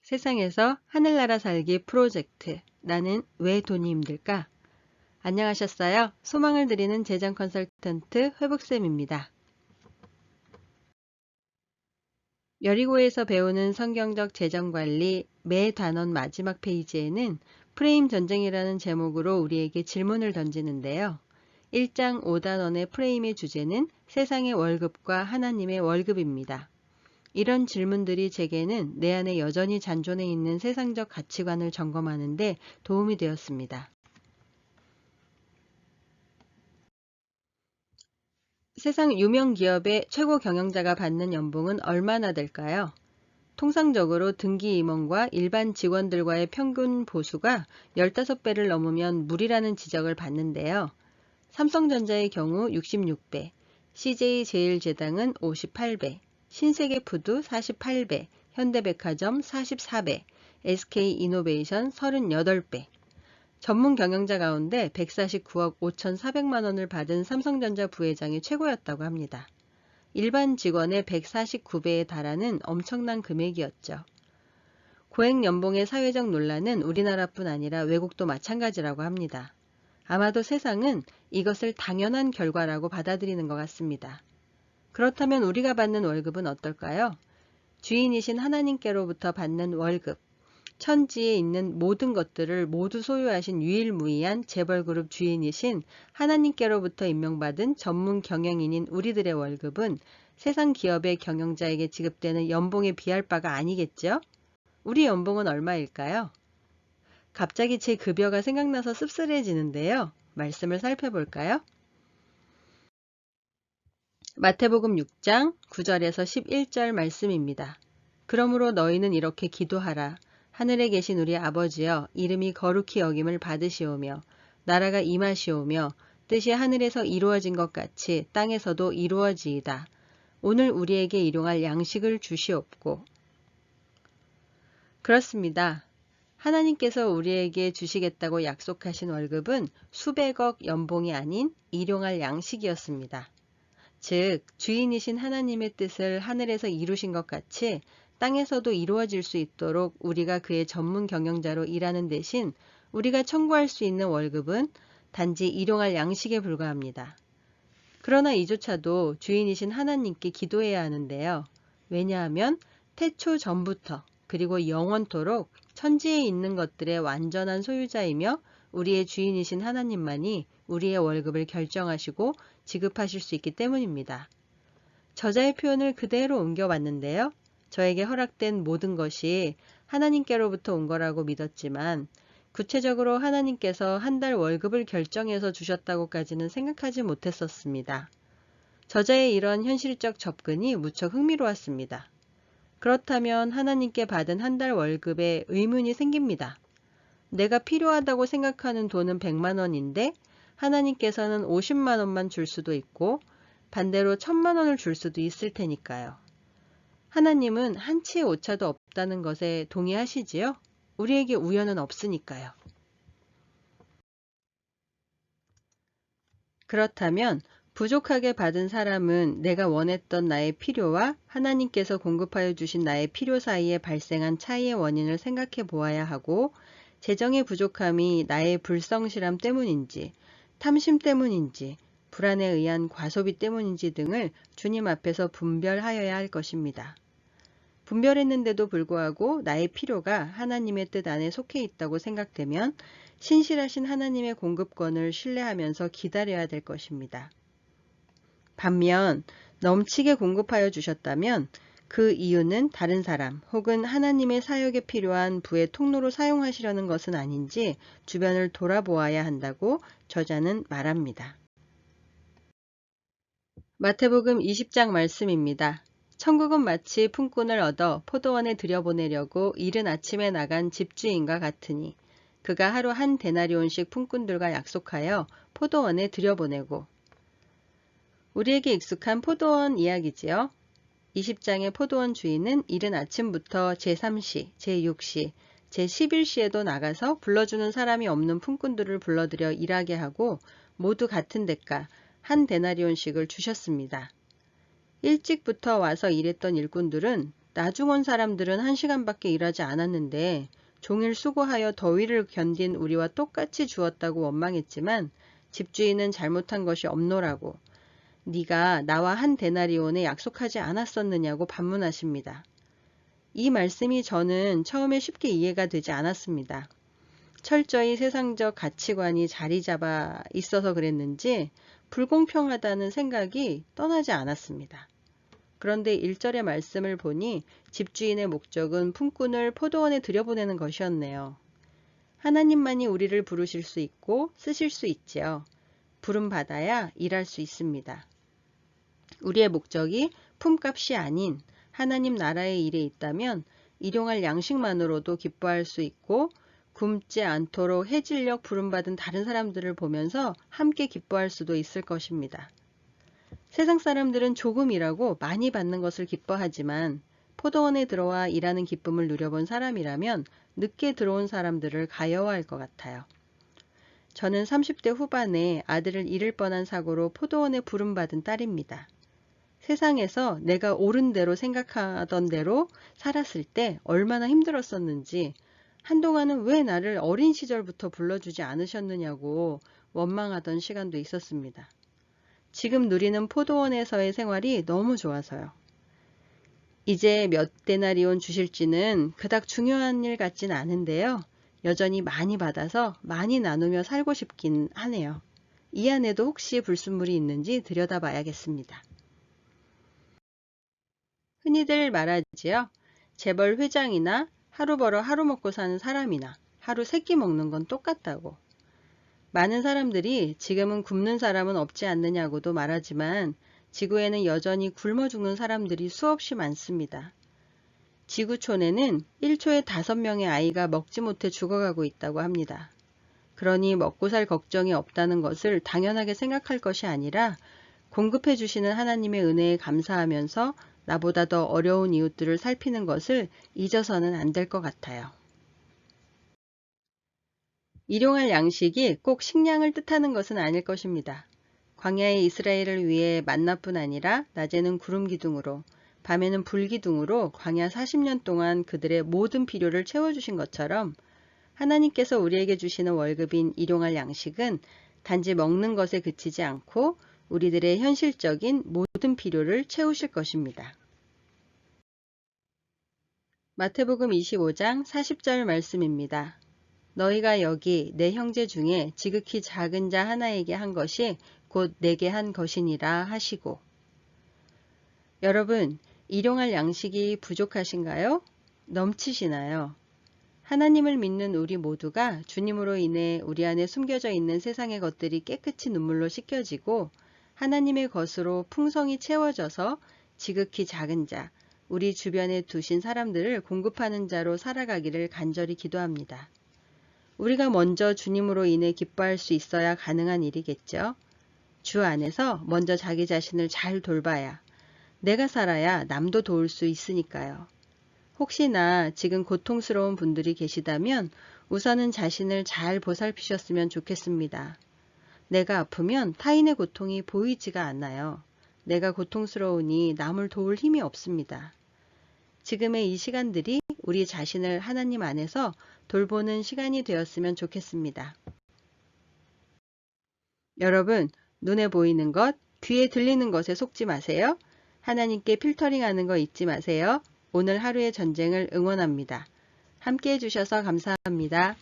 세상에서 하늘나라 살기 프로젝트. 나는 왜 돈이 힘들까? 안녕하셨어요? 소망을 드리는 재정 컨설턴트 회복쌤입니다. 여리고에서 배우는 성경적 재정관리 매 단원 마지막 페이지에는 프레임 전쟁이라는 제목으로 우리에게 질문을 던지는데요. 1장 5단원의 프레임의 주제는 세상의 월급과 하나님의 월급입니다. 이런 질문들이 제게는 내 안에 여전히 잔존해 있는 세상적 가치관을 점검하는 데 도움이 되었습니다. 세상 유명 기업의 최고 경영자가 받는 연봉은 얼마나 될까요? 통상적으로 등기 임원과 일반 직원들과의 평균 보수가 15배를 넘으면 무리라는 지적을 받는데요. 삼성전자의 경우 66배, CJ제일제당은 58배, 신세계푸드 48배, 현대백화점 44배, SK이노베이션 38배. 전문 경영자 가운데 149억 5,400만 원을 받은 삼성전자 부회장이 최고였다고 합니다. 일반 직원의 149배에 달하는 엄청난 금액이었죠. 고액 연봉의 사회적 논란은 우리나라뿐 아니라 외국도 마찬가지라고 합니다. 아마도 세상은 이것을 당연한 결과라고 받아들이는 것 같습니다. 그렇다면 우리가 받는 월급은 어떨까요? 주인이신 하나님께로부터 받는 월급, 천지에 있는 모든 것들을 모두 소유하신 유일무이한 재벌그룹 주인이신 하나님께로부터 임명받은 전문 경영인인 우리들의 월급은 세상 기업의 경영자에게 지급되는 연봉에 비할 바가 아니겠죠? 우리 연봉은 얼마일까요? 갑자기 제 급여가 생각나서 씁쓸해지는데요. 말씀을 살펴볼까요? 마태복음 6장 9절에서 11절 말씀입니다. 그러므로 너희는 이렇게 기도하라. 하늘에 계신 우리 아버지여, 이름이 거룩히 여김을 받으시오며 나라가 임하시오며 뜻이 하늘에서 이루어진 것 같이 땅에서도 이루어지이다. 오늘 우리에게 일용할 양식을 주시옵고. 그렇습니다. 하나님께서 우리에게 주시겠다고 약속하신 월급은 수백억 연봉이 아닌 일용할 양식이었습니다. 즉, 주인이신 하나님의 뜻을 하늘에서 이루신 것 같이 땅에서도 이루어질 수 있도록 우리가 그의 전문 경영자로 일하는 대신 우리가 청구할 수 있는 월급은 단지 일용할 양식에 불과합니다. 그러나 이조차도 주인이신 하나님께 기도해야 하는데요. 왜냐하면 태초 전부터 그리고 영원토록 천지에 있는 것들의 완전한 소유자이며 우리의 주인이신 하나님만이 우리의 월급을 결정하시고 지급하실 수 있기 때문입니다. 저자의 표현을 그대로 옮겨봤는데요. 저에게 허락된 모든 것이 하나님께로부터 온 거라고 믿었지만 구체적으로 하나님께서 한 달 월급을 결정해서 주셨다고까지는 생각하지 못했었습니다. 저자의 이런 현실적 접근이 무척 흥미로웠습니다. 그렇다면 하나님께 받은 한 달 월급에 의문이 생깁니다. 내가 필요하다고 생각하는 돈은 100만 원인데 하나님께서는 50만 원만 줄 수도 있고 반대로 1000만 원을 줄 수도 있을 테니까요. 하나님은 한치의 오차도 없다는 것에 동의하시지요? 우리에게 우연은 없으니까요. 그렇다면 부족하게 받은 사람은 내가 원했던 나의 필요와 하나님께서 공급하여 주신 나의 필요 사이에 발생한 차이의 원인을 생각해 보아야 하고 재정의 부족함이 나의 불성실함 때문인지 탐심 때문인지 불안에 의한 과소비 때문인지 등을 주님 앞에서 분별하여야 할 것입니다. 분별했는데도 불구하고 나의 필요가 하나님의 뜻 안에 속해 있다고 생각되면 신실하신 하나님의 공급권을 신뢰하면서 기다려야 될 것입니다. 반면 넘치게 공급하여 주셨다면 그 이유는 다른 사람 혹은 하나님의 사역에 필요한 부의 통로로 사용하시려는 것은 아닌지 주변을 돌아보아야 한다고 저자는 말합니다. 마태복음 20장 말씀입니다. 천국은 마치 품꾼을 얻어 포도원에 들여보내려고 이른 아침에 나간 집주인과 같으니 그가 하루 한 데나리온씩 품꾼들과 약속하여 포도원에 들여보내고. 우리에게 익숙한 포도원 이야기지요. 20장의 포도원 주인은 이른 아침부터 제3시, 제6시, 제11시에도 나가서 불러주는 사람이 없는 품꾼들을 불러들여 일하게 하고 모두 같은 대가 한 데나리온씩을 주셨습니다. 일찍부터 와서 일했던 일꾼들은 나중 온 사람들은 1시간밖에 일하지 않았는데 종일 수고하여 더위를 견딘 우리와 똑같이 주었다고 원망했지만 집주인은 잘못한 것이 없노라고 네가 나와 한 데나리온에 약속하지 않았었느냐고 반문하십니다. 이 말씀이 저는 처음에 쉽게 이해가 되지 않았습니다. 철저히 세상적 가치관이 자리 잡아 있어서 그랬는지 불공평하다는 생각이 떠나지 않았습니다. 그런데 1절의 말씀을 보니 집주인의 목적은 품꾼을 포도원에 들여보내는 것이었네요. 하나님만이 우리를 부르실 수 있고 쓰실 수 있지요. 부름받아야 일할 수 있습니다. 우리의 목적이 품값이 아닌 하나님 나라의 일에 있다면 일용할 양식만으로도 기뻐할 수 있고 굶지 않도록 해질녘 부름받은 다른 사람들을 보면서 함께 기뻐할 수도 있을 것입니다. 세상 사람들은 조금 일하고 많이 받는 것을 기뻐하지만 포도원에 들어와 일하는 기쁨을 누려본 사람이라면 늦게 들어온 사람들을 가여워할 것 같아요. 저는 30대 후반에 아들을 잃을 뻔한 사고로 포도원에 부름받은 딸입니다. 세상에서 내가 옳은 대로 생각하던 대로 살았을 때 얼마나 힘들었었는지 한동안은 왜 나를 어린 시절부터 불러주지 않으셨느냐고 원망하던 시간도 있었습니다. 지금 누리는 포도원에서의 생활이 너무 좋아서요. 이제 몇 데나리온 주실지는 그닥 중요한 일 같진 않은데요. 여전히 많이 받아서 많이 나누며 살고 싶긴 하네요. 이 안에도 혹시 불순물이 있는지 들여다봐야겠습니다. 흔히들 말하지요. 재벌 회장이나 하루 벌어 하루 먹고 사는 사람이나 하루 3끼 먹는 건 똑같다고. 많은 사람들이 지금은 굶는 사람은 없지 않느냐고도 말하지만 지구에는 여전히 굶어 죽는 사람들이 수없이 많습니다. 지구촌에는 1초에 5명의 아이가 먹지 못해 죽어가고 있다고 합니다. 그러니 먹고 살 걱정이 없다는 것을 당연하게 생각할 것이 아니라 공급해 주시는 하나님의 은혜에 감사하면서 나보다 더 어려운 이웃들을 살피는 것을 잊어서는 안 될 것 같아요. 일용할 양식이 꼭 식량을 뜻하는 것은 아닐 것입니다. 광야의 이스라엘을 위해 만나뿐 아니라 낮에는 구름 기둥으로 밤에는 불 기둥으로 광야 40년 동안 그들의 모든 필요를 채워주신 것처럼 하나님께서 우리에게 주시는 월급인 일용할 양식은 단지 먹는 것에 그치지 않고 우리들의 현실적인 모든 필요를 채우실 것입니다. 마태복음 25장 40절 말씀입니다. 너희가 여기 내 형제 중에 지극히 작은 자 하나에게 한 것이 곧 내게 한 것이니라 하시고. 여러분, 일용할 양식이 부족하신가요? 넘치시나요? 하나님을 믿는 우리 모두가 주님으로 인해 우리 안에 숨겨져 있는 세상의 것들이 깨끗이 눈물로 씻겨지고 하나님의 것으로 풍성히 채워져서 지극히 작은 자, 우리 주변에 두신 사람들을 공급하는 자로 살아가기를 간절히 기도합니다. 우리가 먼저 주님으로 인해 기뻐할 수 있어야 가능한 일이겠죠. 주 안에서 먼저 자기 자신을 잘 돌봐야 내가 살아야 남도 도울 수 있으니까요. 혹시나 지금 고통스러운 분들이 계시다면 우선은 자신을 잘 보살피셨으면 좋겠습니다. 내가 아프면 타인의 고통이 보이지가 않아요. 내가 고통스러우니 남을 도울 힘이 없습니다. 지금의 이 시간들이 우리 자신을 하나님 안에서 돌보는 시간이 되었으면 좋겠습니다. 여러분, 눈에 보이는 것, 귀에 들리는 것에 속지 마세요. 하나님께 필터링하는 거 잊지 마세요. 오늘 하루의 전쟁을 응원합니다. 함께 해주셔서 감사합니다.